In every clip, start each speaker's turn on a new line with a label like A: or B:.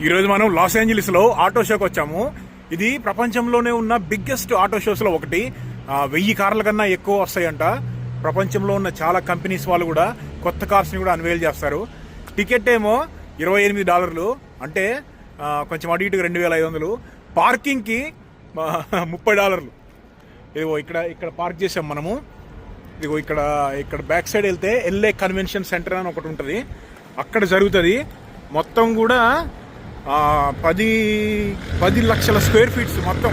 A: ఈరోజు మనం loss ఏంజలీస్లో auto షోకి వచ్చాము. ఇది ప్రపంచంలోనే ఉన్న బిగ్గెస్ట్ ఆటో షోస్లో ఒకటి. 1000 కార్ల కన్నా ఎక్కువ వస్తాయంట. ప్రపంచంలో ఉన్న చాలా కంపెనీస్ వాళ్ళు కూడా కొత్త కార్స్ని కూడా అన్వేల్ చేస్తారు. టికెట్ ఏమో $28, అంటే కొంచెం అటు ఇటుగా 2500. పార్కింగ్కి $30. ఇదిగో ఇక్కడ పార్క్ చేసాం మనము. ఇదిగో ఇక్కడ బ్యాక్ సైడ్ వెళ్తే LA కన్వెన్షన్ సెంటర్ అని ఒకటి ఉంటుంది, అక్కడ జరుగుతుంది. మొత్తం కూడా 10 లక్షల స్క్వేర్ ఫీట్స్ మొత్తం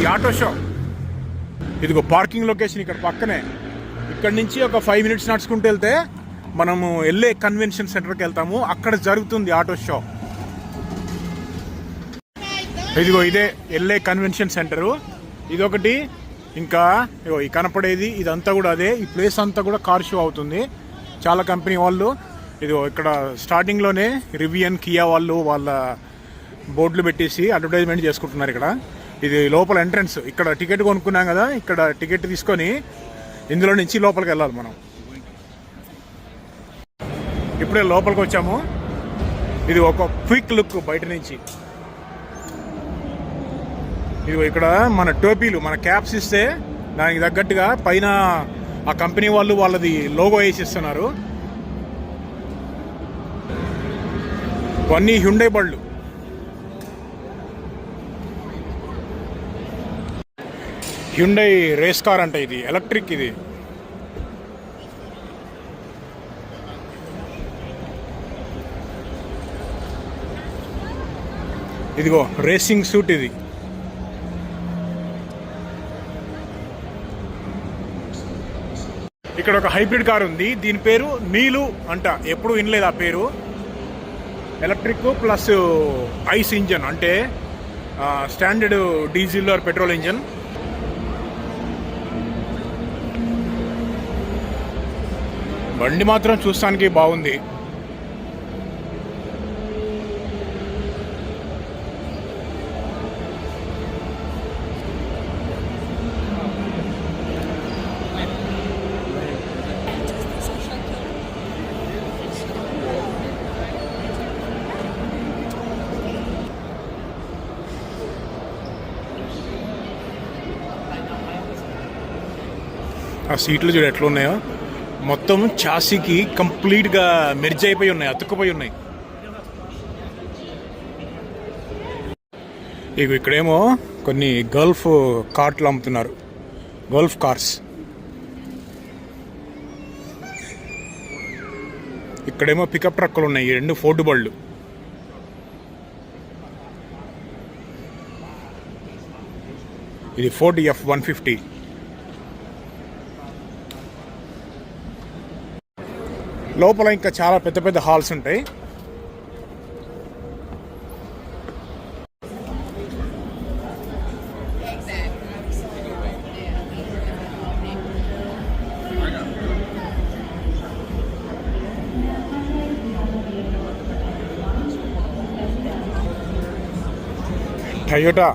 A: ఈ ఆటో షో. ఇదిగో పార్కింగ్ లొకేషన్ ఇక్కడ పక్కనే. ఇక్కడ నుంచి ఒక 5 మినిట్స్ నడుచుకుంటూ వెళ్తే మనము LA కన్వెన్షన్ సెంటర్కి వెళ్తాము. అక్కడ జరుగుతుంది ఆటో షో. ఇదిగో ఇదే LA కన్వెన్షన్ సెంటరు. ఇదొకటి, ఇంకా ఇగో ఈ కనపడేది ఇదంతా కూడా అదే. ఈ ప్లేస్ అంతా కూడా కార్ షో అవుతుంది. చాలా కంపెనీ వాళ్ళు ఇదిగో ఇక్కడ స్టార్టింగ్లోనే రివియన్, కియా వాళ్ళు వాళ్ళ బోర్డులు పెట్టేసి అడ్వర్టైజ్మెంట్ చేసుకుంటున్నారు. ఇక్కడ ఇది లోపల ఎంట్రన్స్. ఇక్కడ టికెట్ కొనుక్కున్నాం కదా, ఇక్కడ టికెట్ తీసుకొని ఇందులో నుంచి లోపలికి వెళ్ళాలి మనం. ఇప్పుడే లోపలికి వచ్చాము. ఇది ఒక క్విక్ లుక్ బయట నుంచి. ఇదిగో ఇక్కడ మన టోపీలు, మన క్యాప్స్ ఇస్తే దానికి తగ్గట్టుగా పైన ఆ కంపెనీ వాళ్ళు వాళ్ళది లోగో వేసిస్తున్నారు. ఇవన్నీ హ్యుండై బళ్ళు. హ్యుండై రేస్ కార్ అంట, ఇది ఎలక్ట్రిక్. ఇది ఇదిగో రేసింగ్ సూట్. ఇది ఇక్కడ ఒక హైబ్రిడ్ కార్ ఉంది, దీని పేరు నీలు అంట. ఎప్పుడు వినలేదు ఆ పేరు. ఎలక్ట్రిక్ ప్లస్ ఐస్ ఇంజన్, అంటే standard diesel or petrol engine. బండి మాత్రం చూస్తానికి బాగుంది. ఆ సీట్లు చూడు ఎట్లా ఉన్నాయో. మొత్తం చాసీకి కంప్లీట్గా మెర్జ్ అయిపోయి ఉన్నాయి, అతుక్కుపోయి ఉన్నాయి. ఇక్కడేమో కొన్ని గల్ఫ్ కార్ట్లు అమ్ముతున్నారు, గల్ఫ్ కార్స్. ఇక్కడేమో పికప్ ట్రక్కులు ఉన్నాయి, 2 ఫోర్డ్ బళ్ళు. ఇది ఫోర్డ్ F-150. లోపల ఇంకా చాలా పెద్ద పెద్ద హాల్స్ ఉంటాయి. టయోటా,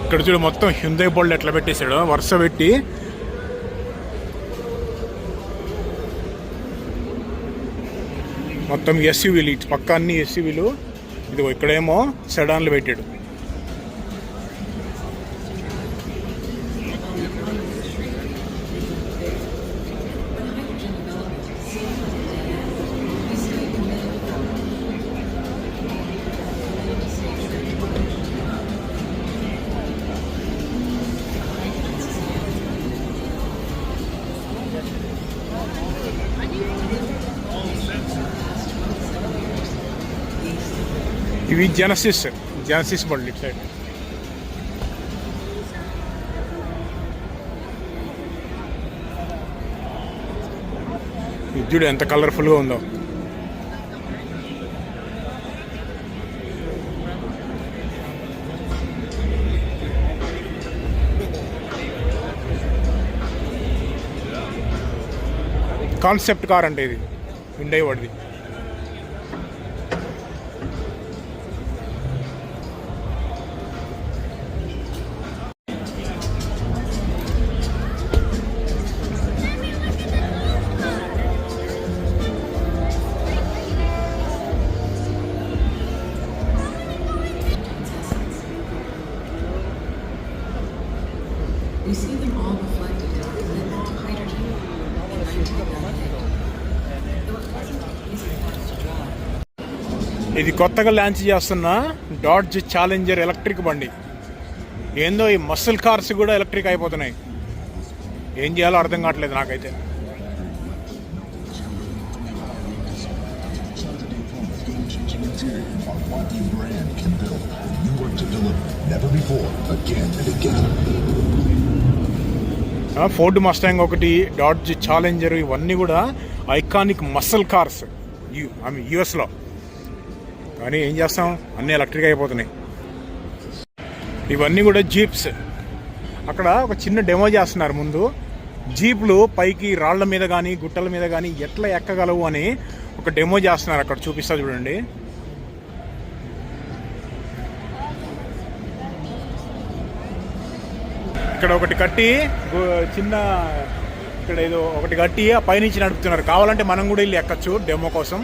A: ఇక్కడ చూడు మొత్తం హ్యుండై బోల్డ్ ఎట్లా పెట్టేశాడు వరుస పెట్టి. మొత్తం ఎస్యూవీలు, ఇటు పక్క అన్ని ఎస్యూవీలు. ఇదిగో ఇక్కడేమో సెడాన్లు పెట్టాడు. ఇవి జెనసిస్ బళ్ళు ఇటు సైడ్. ఇది చూడు ఎంత కలర్ఫుల్గా ఉందో. కాన్సెప్ట్ కార్ అంటే ఇది హుండై వాడిది.
B: We see them all reflected in our commitment to hydrogen in 1998.
A: ఇది కొత్తగా లాంచ్ చేస్తున్న డాడ్జ్ ఛాలెంజర్ ఎలక్ట్రిక్ బండి. ఏందో ఈ మస్సుల్ కార్స్ కూడా ఎలక్ట్రిక్ అయిపోతున్నాయి. ఏం చేయాలో అర్థం కావట్లేదు నాకైతే. ఫోర్డ్ మస్టాంగ్ ఒకటి, డాడ్జ్ ఛాలెంజర్, ఇవన్నీ కూడా ఐకానిక్ మస్సల్ కార్స్ యుఎస్లో. కానీ ఏం చేస్తాం, అన్నీ ఎలక్ట్రిక్ అయిపోతున్నాయి. ఇవన్నీ కూడా జీప్స్. అక్కడ ఒక చిన్న డెమో చేస్తున్నారు ముందు. జీప్లు పైకి రాళ్ల మీద కానీ గుట్టల మీద కానీ ఎట్లా ఎక్కగలవు అని ఒక డెమో చేస్తున్నారు. అక్కడ చూపిస్తా చూడండి. ఇక్కడ ఒకటి కట్టి చిన్న ఇక్కడ ఏదో ఒకటి కట్టి ఆ పైనుంచి నడుపుతున్నారు. కావాలంటే మనం కూడా వెళ్ళి ఎక్కచ్చు డెమో కోసం.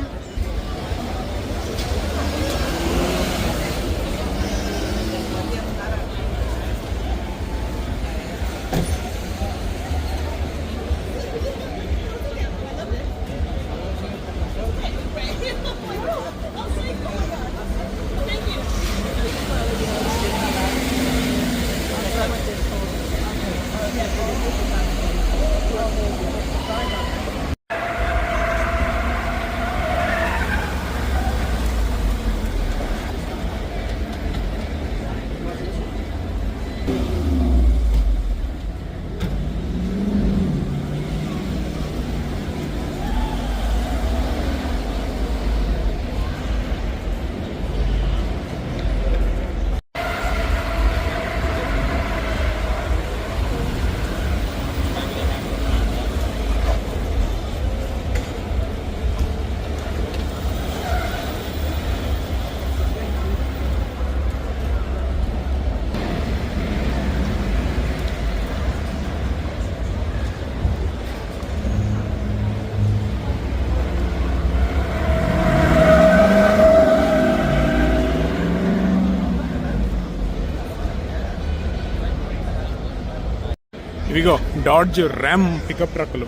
A: ఇవిగో డాడ్జ్ ర్యామ్ పికప్ ట్రక్లు.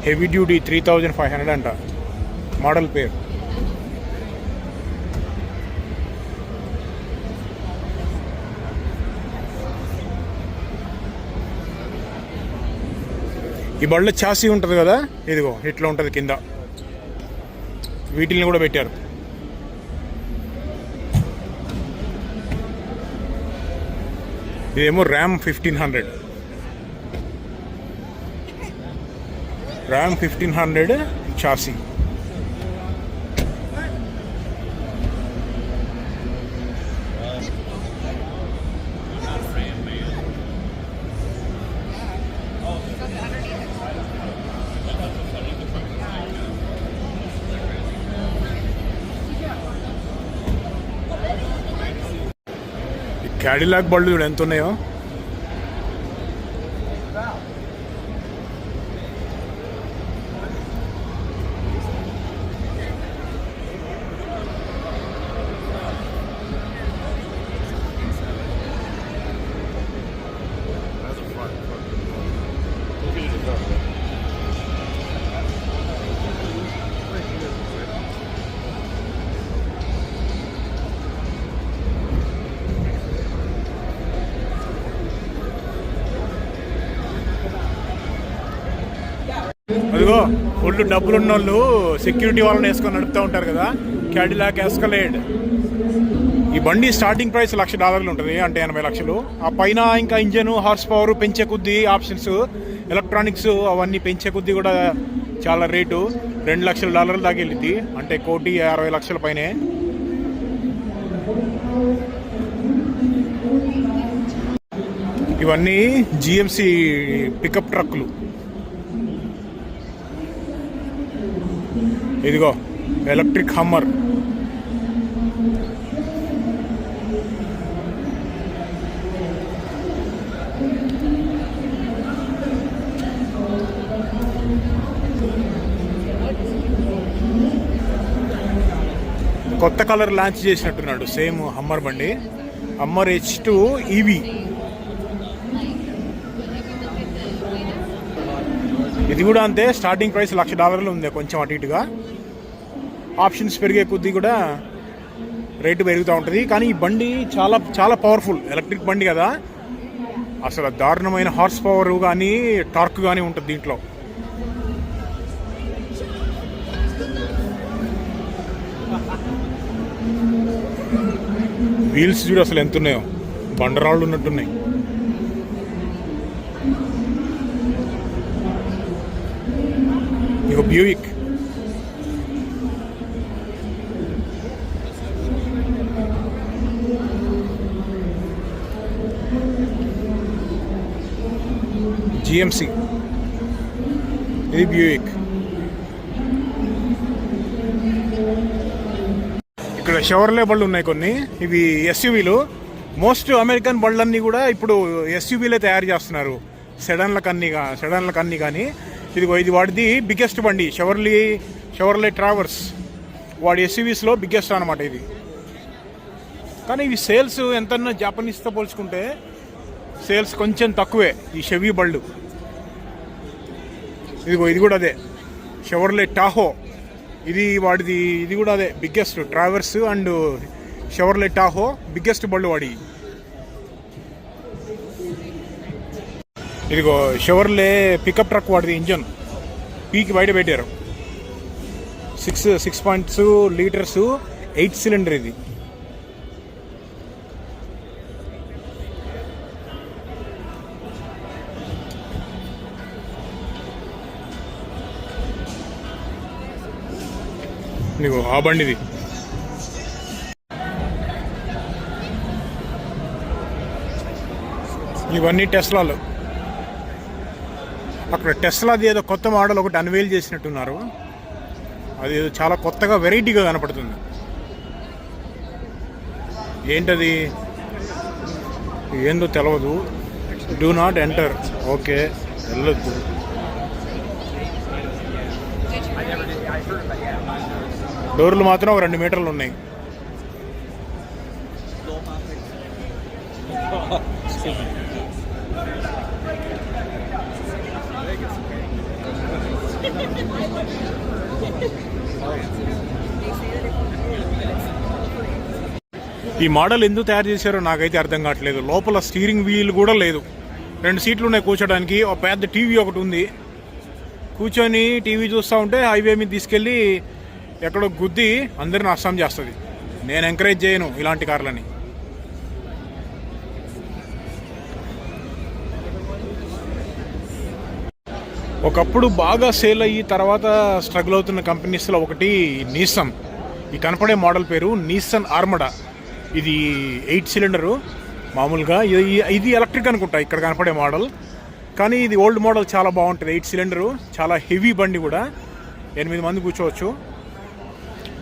A: హెవీ డ్యూటీ 3500 అంట మోడల్ పేరు. ఈ బళ్ళ చాసీ ఉంటుంది కదా, ఇదిగో ఇట్లా ఉంటుంది కింద. వీటిల్ని కూడా పెట్టారు. ఇదేమో ర్యామ్ 1500. RAM 1500 chassis. క్యాడిలాక్ బళ్ళు చూడు ఎంత ఉన్నాయో. అదిగో ఫుల్ డబ్బులున్న వాళ్ళు సెక్యూరిటీ వాళ్ళని వేసుకొని నడుపుతూ ఉంటారు కదా, క్యాడిలాక్ ఎస్కలేడ్. ఈ బండి స్టార్టింగ్ ప్రైస్ $1,00,000 ఉంటుంది, అంటే 80 లక్షలు. ఆ పైన ఇంకా ఇంజన్, హార్స్ పవర్ పెంచే కొద్దీ ఆప్షన్స్, ఎలక్ట్రానిక్స్ అవన్నీ పెంచే కొద్దీ కూడా చాలా రేటు. $2,00,000 దాకా వెళ్ళింది, అంటే 1,60,00,000 పైనే. ఇవన్నీ జిఎంసి పికప్ ట్రక్లు. ఇదిగో ఎలక్ట్రిక్ హమ్మర్. కొత్త కలర్ లాంచ్ చేసినట్టున్నాడు, సేమ్ హమ్మర్ బండి, హమ్మర్ H2 EV. ఇది కూడా అంతే, స్టార్టింగ్ ప్రైస్ $1,00,000 ఉంది, కొంచెం అటు ఇటుగా. ఆప్షన్స్ పెరిగే కొద్దీ కూడా రేటు పెరుగుతూ ఉంటుంది. కానీ ఈ బండి చాలా చాలా పవర్ఫుల్, ఎలక్ట్రిక్ బండి కదా, అసలు దారుణమైన హార్స్ పవర్ కానీ టార్క్ కానీ ఉంటుంది దీంట్లో. వీల్స్ చూడు అసలు ఎంత ఉన్నాయో, బండరాళ్ళు ఉన్నట్టున్నాయి. ఇక బ్యూయిక్. జిఎంసి, ఇది బ్యూయిక్. ఇక్కడ షెవర్లే బళ్ళు ఉన్నాయి కొన్ని, ఇవి ఎస్యూవీలు. మోస్ట్ అమెరికన్ బళ్ళన్నీ కూడా ఇప్పుడు ఎస్యూవీలే తయారు చేస్తున్నారు, సెడాన్లకన్నీ కానీ. ఇదిగో ఇది వాడిది బిగ్గెస్ట్ బండి, షెవర్లే ట్రావర్స్, వాడి ఎస్యూవీస్లో బిగ్గెస్ట్ అనమాట ఇది. కానీ ఇవి సేల్స్ ఎంతన్నా జాపనీస్తో పోల్చుకుంటే సేల్స్ కొంచెం తక్కువే ఈ షెవీ బళ్ళు. ఇదిగో ఇది కూడా అదే, షెవర్లే టాహో, ఇది వాడిది, ఇది కూడా అదే biggest. Traverse and Chevrolet టాహో biggest బళ్ళు వాడి. ఇదిగో షెవర్లే పికప్ ట్రక్ వాడిది, ఇంజన్ పీకి బయట పెట్టారు. 6.2 లీటర్స్ 8 సిలిండర్ ఇది. నీకు ఆ బండిది. ఇవన్నీ టెస్లాలు. అక్కడ టెస్లాది ఏదో కొత్త మోడల్ ఒకటి అన్వేల్ చేసినట్టున్నారు, అది చాలా కొత్తగా వెరైటీగా కనపడుతుంది. ఏంటది ఏందో తెలియదు. డూ నాట్ ఎంటర్, ఓకే వెళ్ళొద్దు. డోర్లు మాత్రం ఒక 2 మీటర్లు ఉన్నాయి. ఈ మోడల్ ఎందుకు తయారు చేశారో నాకైతే అర్థం కావట్లేదు. లోపల స్టీరింగ్ వీల్ కూడా లేదు, 2 సీట్లు ఉన్నాయి కూర్చోడానికి, ఒక పెద్ద టీవీ ఒకటి ఉంది. కూర్చొని టీవీ చూస్తూ ఉంటే హైవే మీద తీసుకెళ్ళి ఎక్కడో గుద్ది అందరిని నష్టం చేస్తుంది. నేను ఎంకరేజ్ చేయను ఇలాంటి కార్లని. ఒకప్పుడు బాగా సేల్ అయ్యి తర్వాత స్ట్రగుల్ అవుతున్న కంపెనీస్లో ఒకటి నీసన్. ఈ కనపడే మోడల్ పేరు నీసన్ ఆర్మడా. ఇది 8 సిలిండరు మామూలుగా. ఇది ఎలక్ట్రిక్ అనుకుంటా ఇక్కడ కనపడే మోడల్, కానీ ఇది ఓల్డ్ మోడల్ చాలా బాగుంటుంది. 8 సిలిండరు, చాలా హెవీ బండి కూడా, 8 మంది కూర్చోవచ్చు,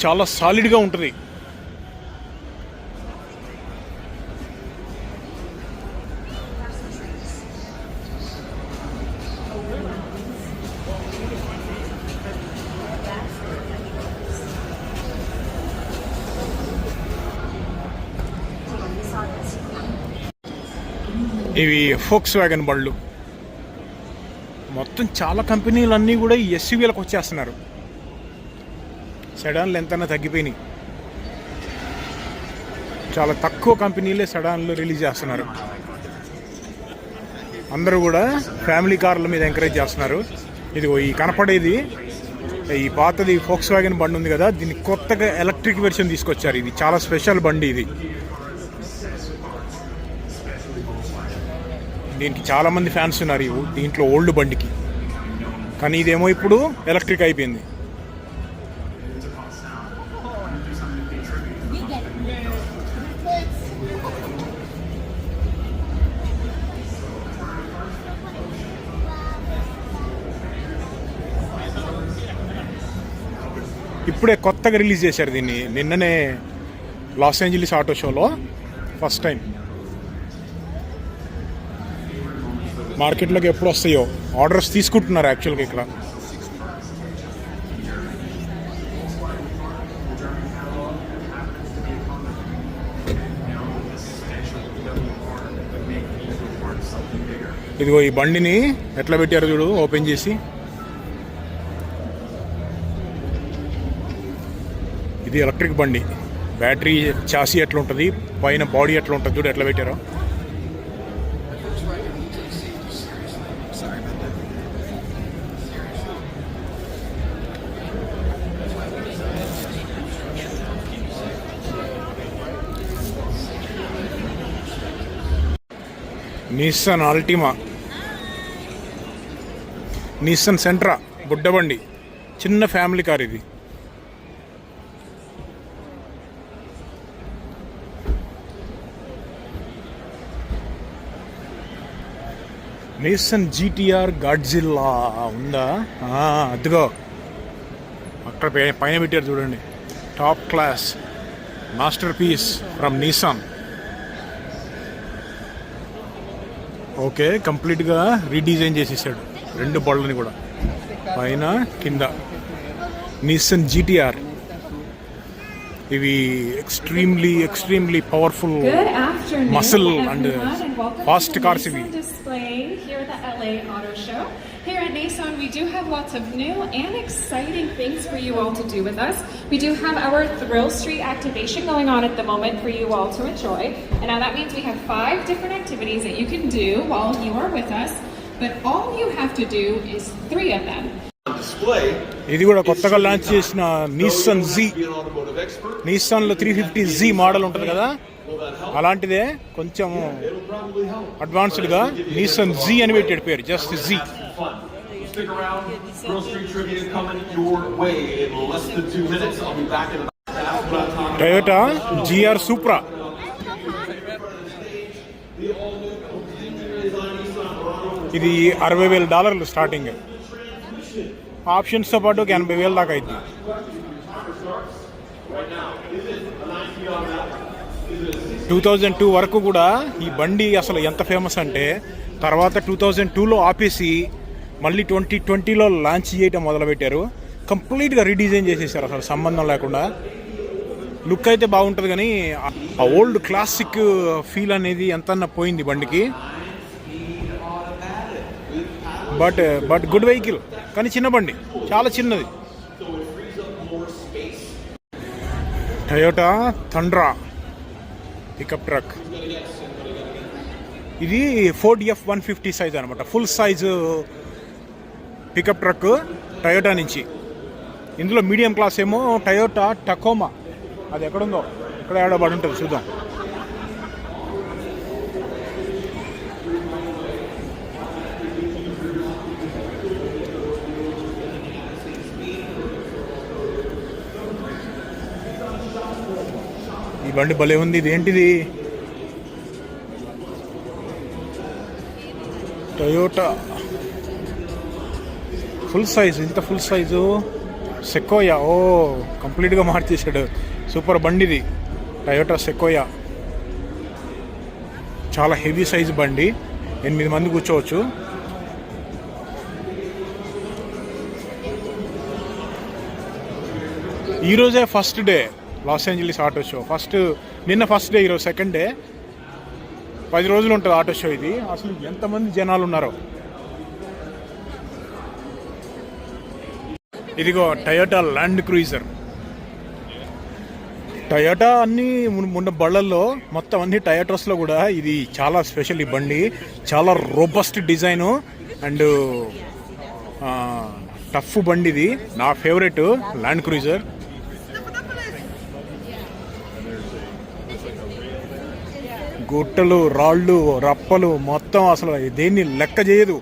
A: చాలా సాలిడ్గా ఉంటుంది. ఇవి ఫోక్స్ వ్యాగన్ బళ్ళు. మొత్తం చాలా కంపెనీలన్నీ కూడా ఈ ఎస్యూవీలకు వచ్చేస్తున్నారు. సెడాన్లు ఎంతైనా తగ్గిపోయినాయి, చాలా తక్కువ కంపెనీలే సెడాన్లు రిలీజ్ చేస్తున్నారు. అందరూ కూడా ఫ్యామిలీ కార్ల మీద ఎంకరేజ్ చేస్తున్నారు. ఇదిగో ఈ కనపడేది, ఈ పాతది ఫోక్స్ వ్యాగన్ బండి ఉంది కదా, దీన్ని కొత్తగా ఎలక్ట్రిక్ వెర్షన్ తీసుకొచ్చారు. ఇది చాలా స్పెషల్ బండి ఇది. దీనికి చాలామంది ఫ్యాన్స్ ఉన్నారు దీంట్లో ఓల్డ్ బండికి, కానీ ఇదేమో ఇప్పుడు ఎలక్ట్రిక్ అయిపోయింది. ఇప్పుడే కొత్తగా రిలీజ్ చేశారు దీన్ని, నిన్ననే లాస్ ఏంజలీస్ ఆటో షోలో ఫస్ట్ టైం. మార్కెట్లోకి ఎప్పుడు వస్తాయో, ఆర్డర్స్ తీసుకుంటున్నారు యాక్చువల్గా ఇక్కడ. ఇదిగో ఈ బండిని ఎట్లా పెట్టారు చూడు, ఓపెన్ చేసి. ఇది ఎలక్ట్రిక్ బండి, బ్యాటరీ చాసీ ఎట్లా ఉంటుంది, పైన బాడీ ఎట్లా ఉంటుంది చూడు ఎట్లా పెట్టారో. నిస్సాన్ అల్టిమా, నిస్సాన్ సెంట్రా, బుడ్డబండి, చిన్న ఫ్యామిలీ కార్ ఇది. నిస్సాన్ జీటీఆర్ గాడ్జిల్లా ఉందా? అదిగో అక్కడ పైన పెట్టారు చూడండి, top class masterpiece from Nissan. Okay, కంప్లీట్గా రీడిజైన్ చేసేసాడు రెండు బళ్ళని కూడా, పైన కింద. నిస్సాన్ జీటీఆర్, ఇవి extremely powerful muscle and fast cars ఇవి.
C: Here at Nissan, we do have lots of new and exciting things for you all to do with us. We do have our Thrill Street activation going on at the moment for you all to enjoy. And now that means we have 5 different activities that you can do while you are with us. But all you have to do is 3 of them.
A: ఇది కూడా కొత్తగా launch చేసిన Nissan G. నిస్సాన్లో 350Z model ఉంటుంది కదా, అలాంటిదే కొంచెం అడ్వాన్స్డ్గా Nissan G అని పెట్టాడు పేరు, just G. Toyota GR Supra, ఇది $60,000 స్టార్టింగ్. ఆప్షన్స్తో పాటు 80,000 దాకా అయింది. $2002 వరకు కూడా ఈ బండి అసలు ఎంత ఫేమస్ అంటే, తర్వాత 2002లో ఆపేసి మళ్ళీ 2020లో లాంచ్ చేయటం మొదలుపెట్టారు. కంప్లీట్గా రీడిజైన్ చేసేసారు, అసలు సంబంధం లేకుండా. లుక్ అయితే బాగుంటుంది కానీ ఆ ఓల్డ్ క్లాసిక్ ఫీల్ అనేది ఎంతన్నా పోయింది బండికి. బట్ గుడ్ వెహికల్, కానీ చిన్న బండి, చాలా చిన్నది. టయోటా థండ్రా పికప్ ట్రక్, ఇది ఫోర్డ్ F-150 సైజ్ అనమాట, full size pickup truck Toyota నుంచి. ఇందులో మీడియం క్లాస్ ఏమో టయోటా టకోమా, అది ఎక్కడుందో ఇక్కడ ఏడబడి ఉంటుంది, చూద్దాం. ఈ బండి భలే ఉంది. ఇది ఏంటిది? టయోటా ఫుల్ సైజు, ఇంత ఫుల్ సైజు సెకోయా. ఓ, కంప్లీట్గా మార్చేసాడు. సూపర్ బండిది, టయోటా సెకోయా. చాలా హెవీ సైజు బండి, 8 మంది కూర్చోవచ్చు. ఈరోజే first day Los Angeles auto show. నిన్న ఫస్ట్ డే, ఈరోజు సెకండ్ డే. 10 రోజులు ఉంటుంది ఆటో షో ఇది. అసలు ఎంతమంది జనాలు ఉన్నారో. ఇదిగో టయోటా ల్యాండ్ క్రూయిజర్. టయోటా అన్ని ఉన్న బళ్ళల్లో మొత్తం అన్ని టయోటాస్లో కూడా ఇది చాలా స్పెషల్. ఈ బండి చాలా రోబస్ట్ డిజైను అండ్ టఫ్ బండి. ఇది నా ఫేవరెట్ ల్యాండ్ క్రూయిజర్. గుట్టలు, రాళ్ళు, రప్పలు మొత్తం అసలు దేన్ని లెక్క చేయదు.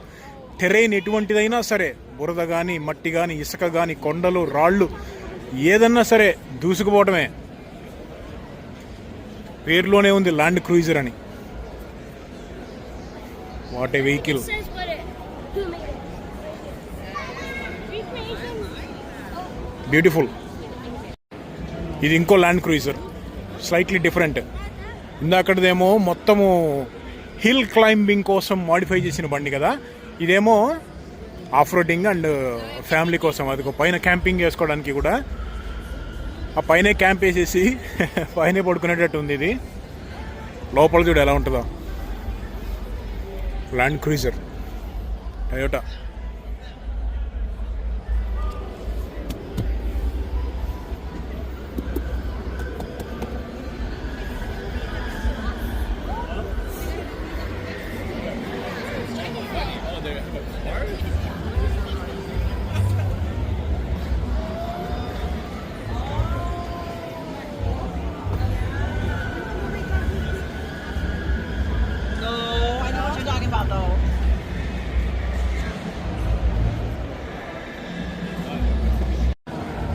A: టెరైన్ ఎటువంటిదైనా సరే, బురద కానీ, మట్టి కానీ, ఇసుక కానీ, కొండలు, రాళ్ళు, ఏదన్నా సరే దూసుకుపోవటమే. పేరులోనే ఉంది ల్యాండ్ క్రూయిజర్ అని. What a vehicle. బ్యూటిఫుల్. ఇది ఇంకో ల్యాండ్ క్రూయిజర్, స్లైట్లీ డిఫరెంట్. ఇందాకటిదేమో మొత్తము హిల్ క్లైంబింగ్ కోసం మాడిఫై చేసిన బండి కదా, ఇదేమో ఆఫ్ రోడింగ్ అండ్ ఫ్యామిలీ కోసం. అది పైన క్యాంపింగ్ చేసుకోవడానికి కూడా, ఆ పైనే క్యాంప్ వేసేసి పైనే పడుకునేటట్టు ఉంది. ఇది లోపల చూడు ఎలా ఉంటుందో. Land cruiser Toyota.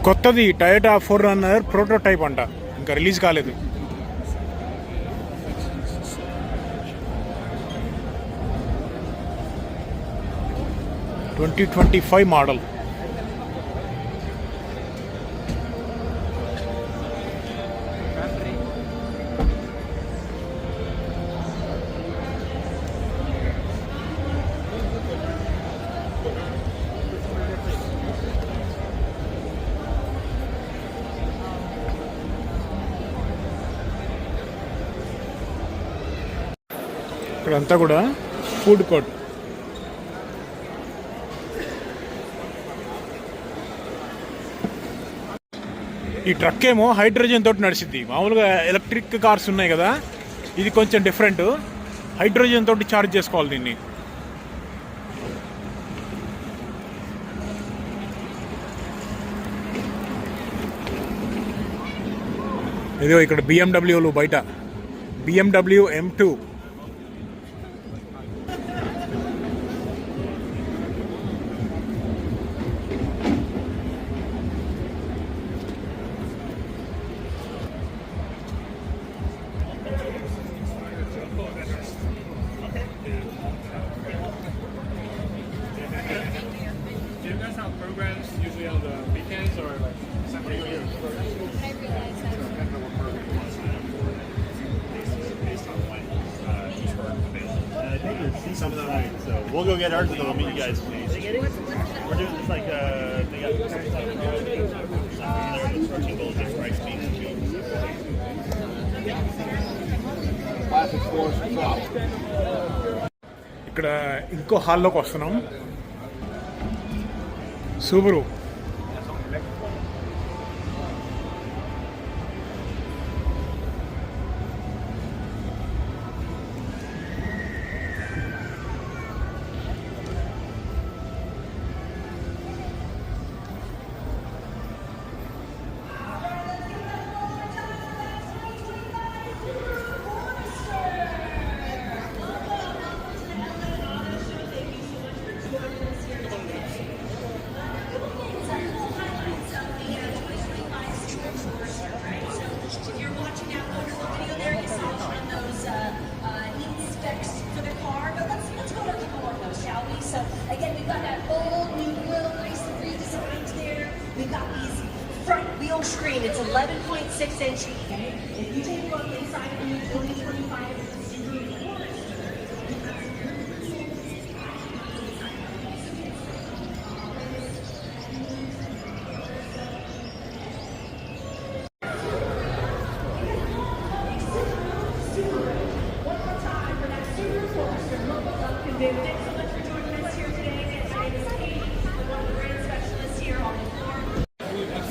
A: కొత్తది టయోటా 4Runner ప్రోటోటైప్ అంట, ఇంకా రిలీజ్ కాలేదు. Twenty 25 model. ఇక్కడంతా కూడా ఫుడ్ కోర్ట్. ఈ ట్రక్ ఏమో హైడ్రోజన్ తోటి నడిచింది. మామూలుగా ఎలక్ట్రిక్ కార్స్ ఉన్నాయి కదా, ఇది కొంచెం డిఫరెంట్. హైడ్రోజన్ తోటి ఛార్జ్ చేసుకోవాలి దీన్ని. ఇదిగో ఇక్కడ బిఎండబ్ల్యూలు బయట, BMW M2.
D: Programs usually on the weekends or like Sunday or based on when each work available. I think you'll see some of them right. So we'll go get ours and then we'll meet you guys. We're doing just like they got protein gold, just rice beans.
A: ఇక్కడ ఇంకో హాల్లోకి వస్తున్నాం. Super.
E: Screen. It's 11.6 inch. If you take a look inside of the 2025,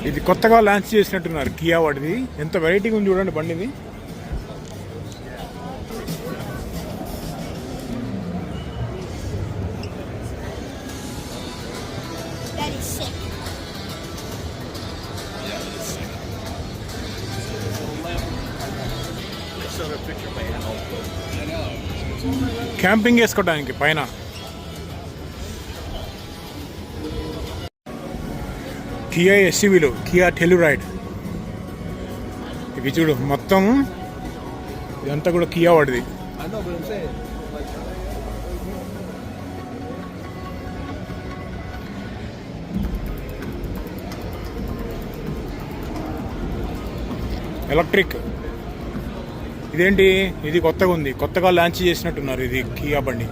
A: ఇది కొత్తగా launch చేసినట్టున్నారు Kia వాడిది. ఎంత వెరైటీగా ఉంది చూడండి బండిది. క్యాంపింగ్ వేసుకోవడానికి పైన. కియా ఎస్యూవీలు, కియా టెలురైడ్. ఇవి చూడు మొత్తం ఇదంతా కూడా కియా వాడిది. ఎలక్ట్రిక్. ఇదేంటి, ఇది కొత్తగా ఉంది, కొత్తగా లాంచ్ చేసినట్టున్నారు. ఇది కియా బండి,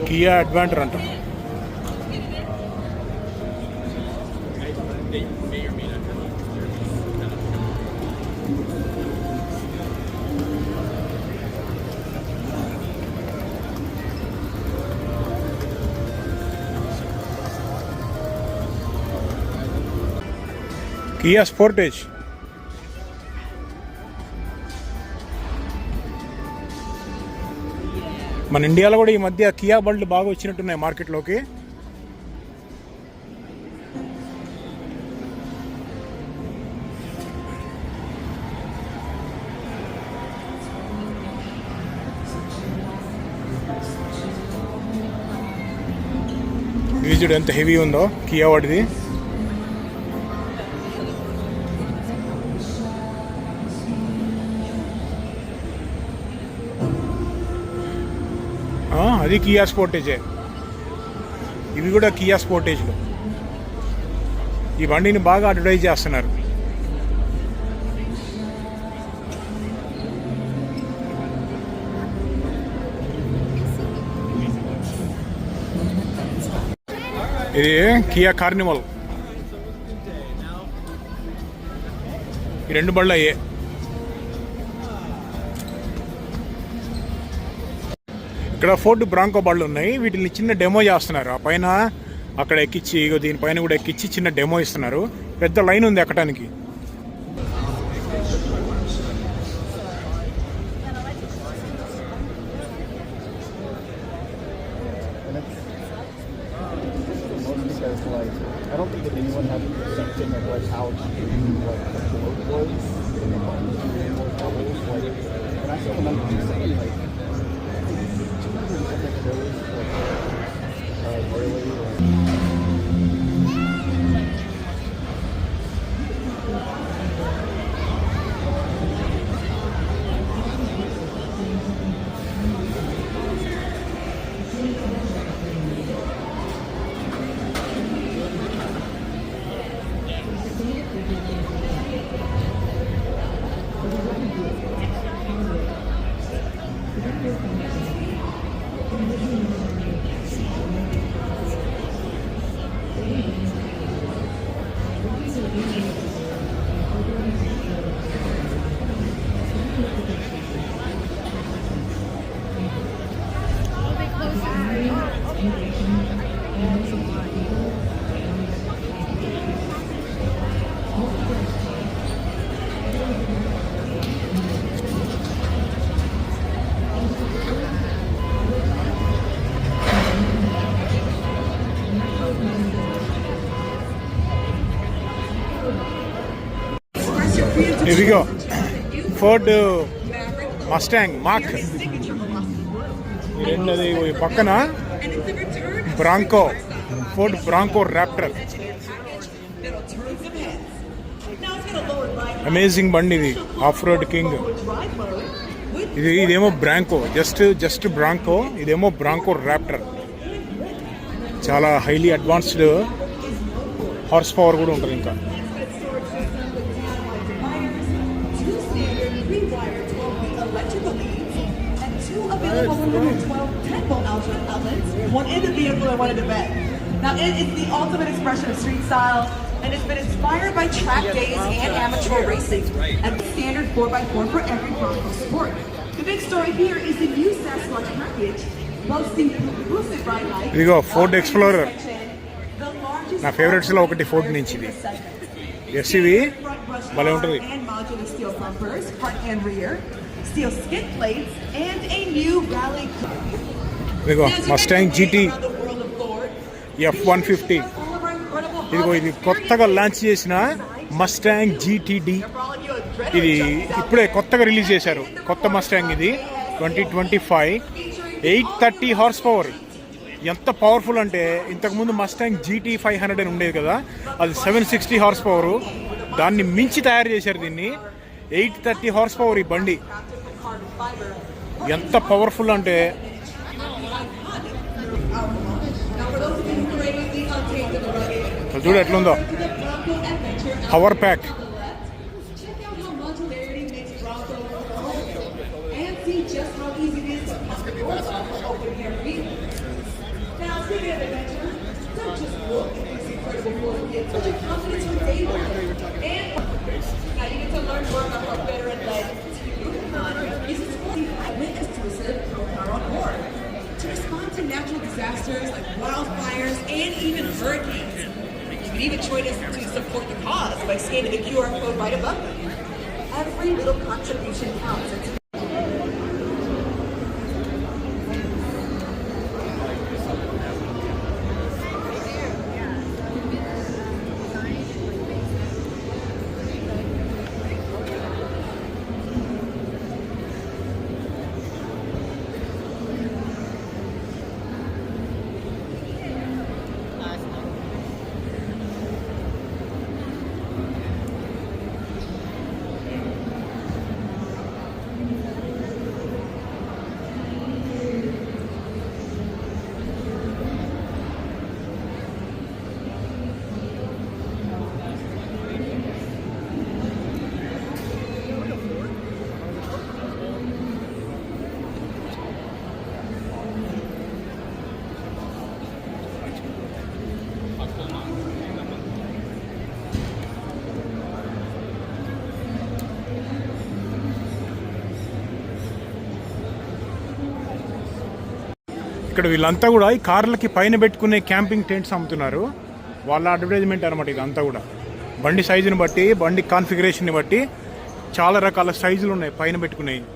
A: కియా అడ్వాంటర్ అంట. కియా స్పోర్టేజ్. మన ఇండియాలో కూడా ఈ మధ్య కియా బండ్లు బాగా వచ్చినట్టున్నాయి మార్కెట్లోకి. ఇది చూడు ఎంత హెవీ ఉందో కియా వాడిది. అది కియా స్పోర్టేజే. ఇవి కూడా కియా స్పోర్టేజ్లో. ఈ బండిని బాగా అడ్వర్టైజ్ చేస్తున్నారు. ఇది కియా కార్నివల్. ఈ రెండు బండ్లు అయ్యే. ఇక్కడ ఫోర్డ్ బ్రాంకో బండ్లు ఉన్నాయి. వీటిని చిన్న డెమో చేస్తున్నారు. ఆ పైన అక్కడ ఎక్కించి, ఇగో దీనిపైన కూడా ఎక్కించి చిన్న డెమో ఇస్తున్నారు. పెద్ద లైన్ ఉంది ఎక్కడానికి. ఇదిగో ఫోర్డ్ మస్టాంగ్ మాక్. రెండోది పక్కన broncho, Ford broncho Raptor. Amazing బండి ఇది, ఆఫ్ రోడ్ కింగ్. ఇదేమో బ్రాంకో, జస్ట్ బ్రాంకో. ఇదేమో బ్రాంకో ర్యాప్టర్. చాలా హైలీ అడ్వాన్స్డ్ హార్స్ పవర్ కూడా ఉంటుంది. ఇంకా
F: available 12 10-volt outlets, one in the vehicle and one in the bed. Now it is the ultimate expression of street style, and it's been inspired by track days and amateur racing, and the standard 4x4 for every Bronco sport. The big story here is the new Sasquatch package, boasting boosted ride height.
A: ఇదిగో Ford explorer. నా favourites లో ఒకటి Ford నుంచి ఇది. SUV భలే ఉంటుంది.
F: Steel skid plates and a new rally.
A: ఇదిగో Mustang GT F-150. ఇదిగో ఇది కొత్తగా లాంచ్ చేసిన మస్టాంగ్ GTD. ఇది ఇప్పుడే కొత్తగా రిలీజ్ చేశారు. కొత్త మస్టాంగ్ ఇది 2025. 830 హార్స్ పవర్. ఎంత పవర్ఫుల్ అంటే, ఇంతకుముందు మస్టాంగ్ GT 500 అని ఉండేది కదా, అది 760 హార్స్ పవర్. దాన్ని మించి తయారు చేశారు దీన్ని. 830 హార్స్ పవర్ ఈ బండి. ఎంత పవర్ఫుల్ అంటే, చూడు ఎట్లుందో. Power pack.
F: Check out how modularity makes Bronco and see just how easy it is to pop the doors off open here for you. Now, speaking of adventure, don't just look at these incredible Ford kits, but your confidence from day one. And now you get to learn more about how veteran led is a sporty wind-exclusive car on board to respond to natural disasters like wildfires and even hurricanes. You can even join us to support the cause by scanning the QR code right above them. Every little contribution counts.
A: ఇక్కడ వీళ్ళంతా కూడా ఈ కార్లకి పైన పెట్టుకునే camping tents అమ్ముతున్నారు. వాళ్ళ advertisement అనమాట ఇదంతా కూడా. బండి సైజుని బట్టి, బండి కాన్ఫిగరేషన్ని బట్టి చాలా రకాల సైజులు ఉన్నాయి పైన పెట్టుకునేవి.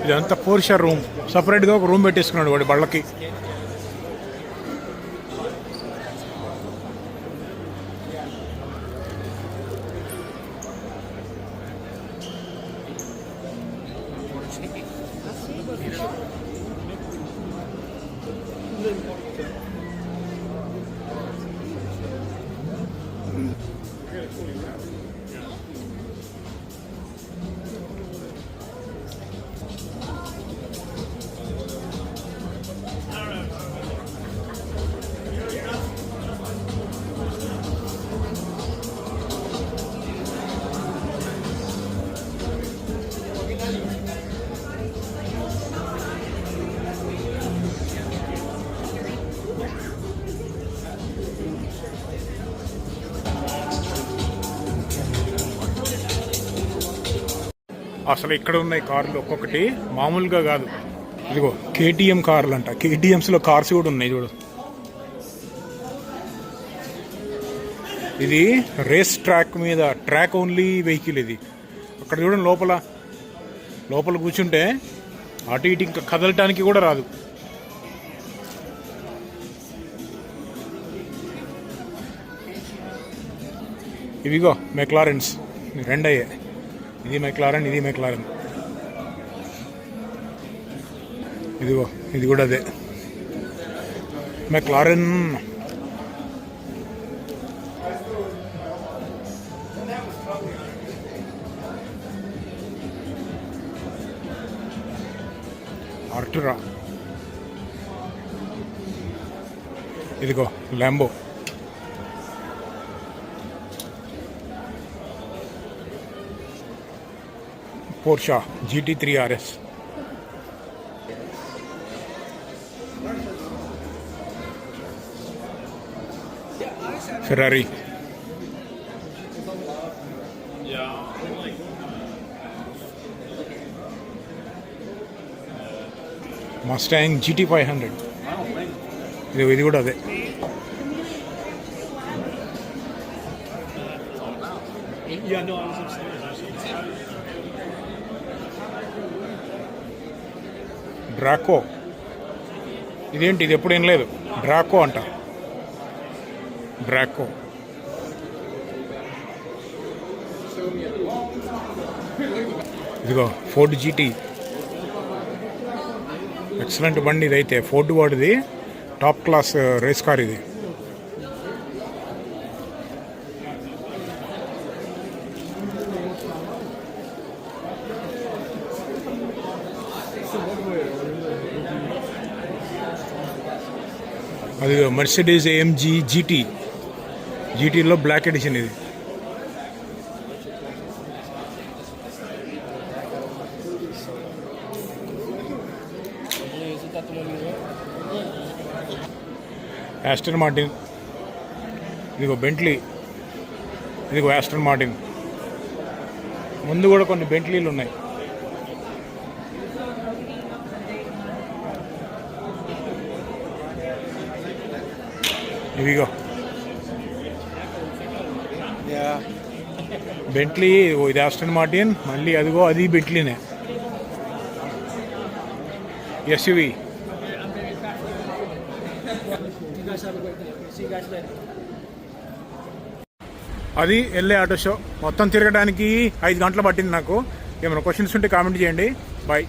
A: ఇదంతా పోర్షా రూమ్. సపరేట్గా ఒక రూమ్ పెట్టేసుకున్నాడు వాడి బళ్ళకి. అసలు ఇక్కడ ఉన్నాయి కార్లు ఒక్కొక్కటి మామూలుగా కాదు. ఇదిగో కేటీఎం కార్లు అంట. కేటీఎంస్లో కార్స్ కూడా ఉన్నాయి చూడు. ఇది రేస్ ట్రాక్ మీద ట్రాక్ ఓన్లీ వెహికల్ ఇది. అక్కడ చూడండి లోపల కూర్చుంటే అటు ఇటు ఇంకా కదలటానికి కూడా రాదు. ఇవిగో మెక్లారెన్స్ రెండయ్యే. ఇది మెక్లారెన్, ఇది మెక్లారెన్. ఇదిగో ఇది కూడా అదే మెక్లారెన్. ఆర్టురా. ఇదిగో Lambo. Porsche GT3 RS. Ferrari. Mustang GT500. ఇది కూడా అదే. డ్రాకో. ఇదేంటి, ఇది ఎప్పుడు ఏం లేదు. డ్రాకో అంట, డ్రాకో. ఇదిగో ఫోర్డ్ జీటీ, ఎక్సలెంట్ బండి ఇదైతే. ఫోర్డ్ వాడిది, టాప్ క్లాస్ రేస్ కార్ ఇది. అది మెర్సిడీస్ AMG GT, జీటీలో బ్లాక్ ఎడిషన్ ఇది. యాస్టన్ మార్టిన్, ఇదిగో బెంట్లీ, ఇదిగో యాస్టన్ మార్టిన్. ముందు కూడా కొన్ని బెంట్లీలు ఉన్నాయి. ఇవిగో బెంట్లీ, ఇది ఆస్టన్ మార్టిన్, మళ్ళీ అదిగో అది బెంట్లీనే. SUV. అది LA ఆటో షో. మొత్తం తిరగడానికి 5 గంటలు పట్టింది నాకు. ఏమైనా క్వశ్చన్స్ ఉంటే కామెంట్ చేయండి. బాయ్.